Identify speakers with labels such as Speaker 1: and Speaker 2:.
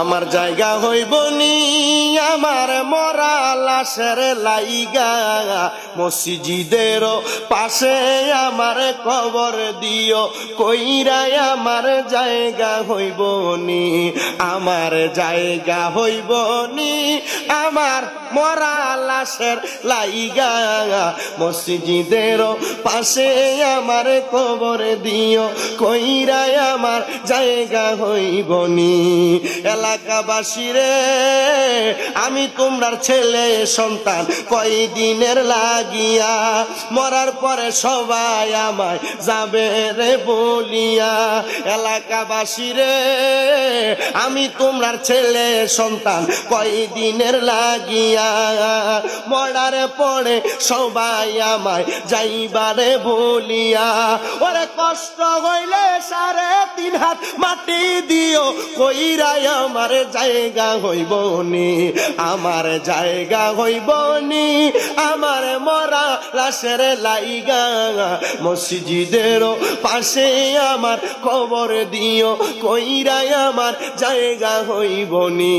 Speaker 1: আমার জায়গা হইব নি আমার মরা লাশের লাইগা মসজিদের পাশে আমার কবর দিও কইরাই আমার জায়গা হইব নি আমার জায়গা হইব নি আমার মরা লাশের লাইগা মসজিদের পাশে আমার কবর দিও কইরাই আমার জায়গা হইব নি এলাকাবাসী রে আমি তোমরার ছেলে সন্তান কয়দিনের লাগিয়া মরার পরে সবাই আমায় যাবে রে বলিয়া এলাকাবাসী রে আমি তোমরার ছেলে সন্তান কয়দিনের লাগিয়া মরার পরে সবাই আমায় যাইবারে বলিয়া ওরে কষ্ট হইলে 3.5 হাত মাটি দিও কইরাই আমার জায়গা হইব নি আমার জায়গা হইব নি আমার মরা লাশের লাইগা মসজিদের পাশে আমার কবর দিও কইরাই আমার জায়গা হইব নি।